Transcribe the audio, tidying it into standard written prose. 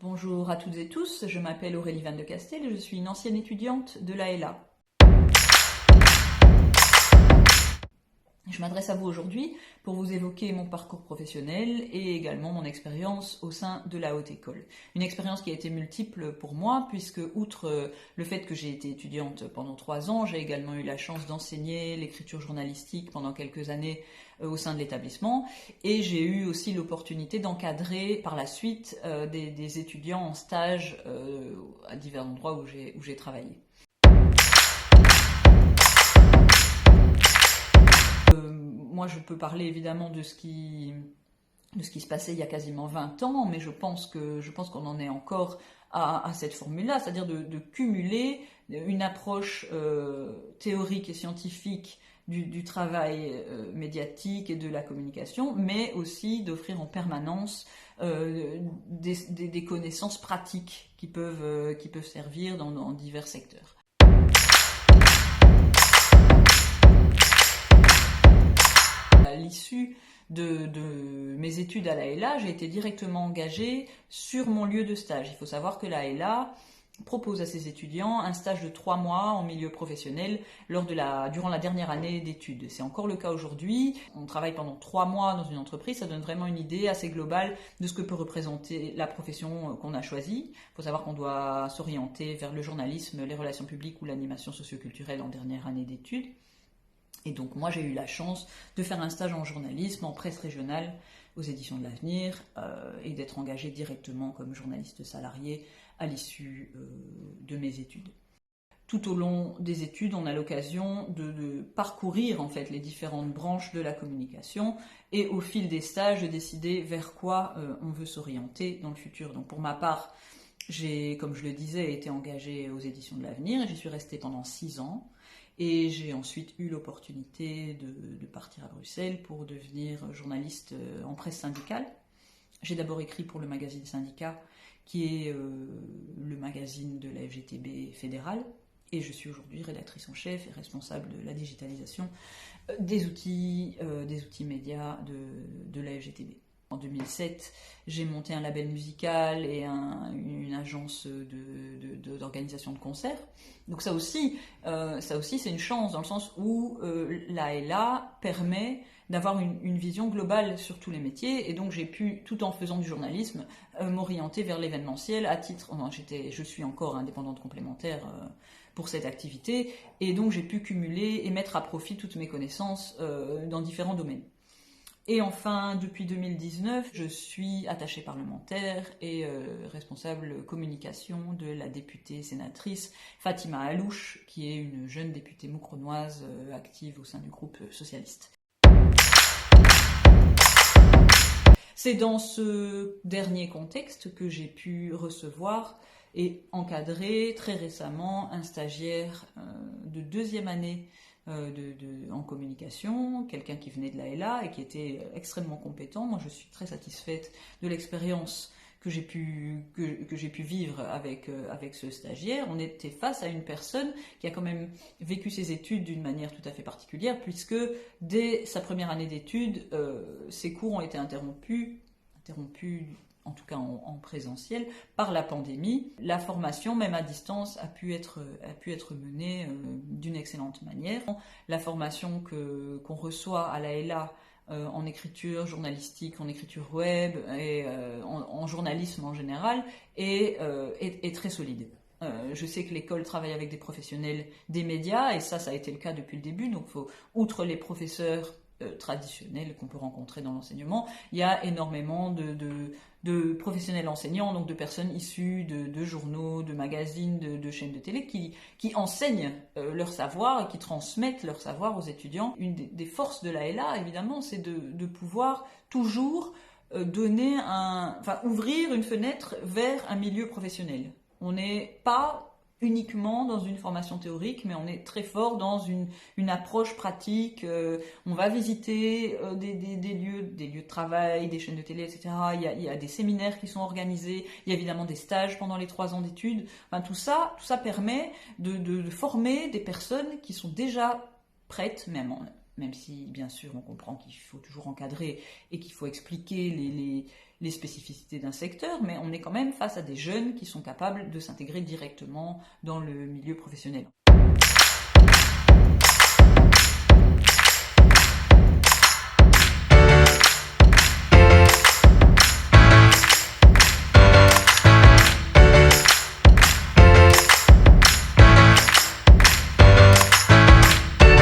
Bonjour à toutes et tous, je m'appelle Aurélie Van de Castel et je suis une ancienne étudiante de l'AELA. Je m'adresse à vous aujourd'hui pour vous évoquer mon parcours professionnel et également mon expérience au sein de la haute école. Une expérience qui a été multiple pour moi puisque, outre le fait que j'ai été étudiante pendant 3 ans, j'ai également eu la chance d'enseigner l'écriture journalistique pendant quelques années au sein de l'établissement et j'ai eu aussi l'opportunité d'encadrer par la suite des étudiants en stage à divers endroits où j'ai travaillé. Moi, je peux parler évidemment de ce qui se passait il y a quasiment 20 ans, mais je pense qu'on en est encore à cette formule-là, c'est-à-dire de cumuler une approche théorique et scientifique du travail médiatique et de la communication, mais aussi d'offrir en permanence des connaissances pratiques qui peuvent servir dans divers secteurs. À l'issue de mes études à l'AELA, j'ai été directement engagée sur mon lieu de stage. Il faut savoir que l'AELA propose à ses étudiants un stage de 3 mois en milieu professionnel durant la dernière année d'études. C'est encore le cas aujourd'hui. On travaille pendant 3 mois dans une entreprise, ça donne vraiment une idée assez globale de ce que peut représenter la profession qu'on a choisie. Il faut savoir qu'on doit s'orienter vers le journalisme, les relations publiques ou l'animation socioculturelle en dernière année d'études. Et donc moi j'ai eu la chance de faire un stage en journalisme, en presse régionale, aux éditions de l'Avenir, et d'être engagée directement comme journaliste salarié à l'issue de mes études. Tout au long des études, on a l'occasion de parcourir en fait les différentes branches de la communication et au fil des stages de décider vers quoi on veut s'orienter dans le futur. Donc pour ma part, j'ai, comme je le disais, été engagée aux éditions de l'Avenir et j'y suis restée pendant 6 ans. Et j'ai ensuite eu l'opportunité de partir à Bruxelles pour devenir journaliste en presse syndicale. J'ai d'abord écrit pour le magazine Syndicat, qui est le magazine de la FGTB fédérale. Et je suis aujourd'hui rédactrice en chef et responsable de la digitalisation des outils médias de la FGTB. En 2007, j'ai monté un label musical et une agence d'organisation de concerts. Donc ça aussi c'est une chance dans le sens où l'AELA permet d'avoir une vision globale sur tous les métiers et donc j'ai pu, tout en faisant du journalisme, m'orienter vers l'événementiel à titre... je suis encore indépendante complémentaire pour cette activité et donc j'ai pu cumuler et mettre à profit toutes mes connaissances dans différents domaines. Et enfin, depuis 2019, je suis attachée parlementaire et responsable communication de la députée sénatrice Fatima Alouche, qui est une jeune députée moucronoise active au sein du groupe socialiste. C'est dans ce dernier contexte que j'ai pu recevoir et encadrer très récemment un stagiaire de 2e année en communication, quelqu'un qui venait de l'AELA et qui était extrêmement compétent. Moi, je suis très satisfaite de l'expérience que j'ai pu vivre avec ce stagiaire. On était face à une personne qui a quand même vécu ses études d'une manière tout à fait particulière, puisque dès sa première année d'études, ses cours ont été interrompus en tout cas en présentiel, par la pandémie. La formation, même à distance, a pu être menée d'une excellente manière. La formation qu'on reçoit à l'AELA en écriture journalistique, en écriture web et en journalisme en général est très solide. Je sais que l'école travaille avec des professionnels des médias et ça a été le cas depuis le début. Donc, outre les professeurs traditionnels qu'on peut rencontrer dans l'enseignement, il y a énormément de professionnels enseignants, donc de personnes issues de journaux, de magazines, de chaînes de télé qui enseignent leur savoir et qui transmettent leur savoir aux étudiants. Une des forces de l'AELA, évidemment, c'est de pouvoir toujours ouvrir une fenêtre vers un milieu professionnel. On n'est pas uniquement dans une formation théorique, mais on est très fort dans une approche pratique. On va visiter des lieux de travail, des chaînes de télé, etc. Il y a des séminaires qui sont organisés, il y a évidemment des stages pendant les 3 ans d'études. Enfin, tout ça permet de former des personnes qui sont déjà prêtes, même si, bien sûr, on comprend qu'il faut toujours encadrer et qu'il faut expliquer les spécificités d'un secteur, mais on est quand même face à des jeunes qui sont capables de s'intégrer directement dans le milieu professionnel.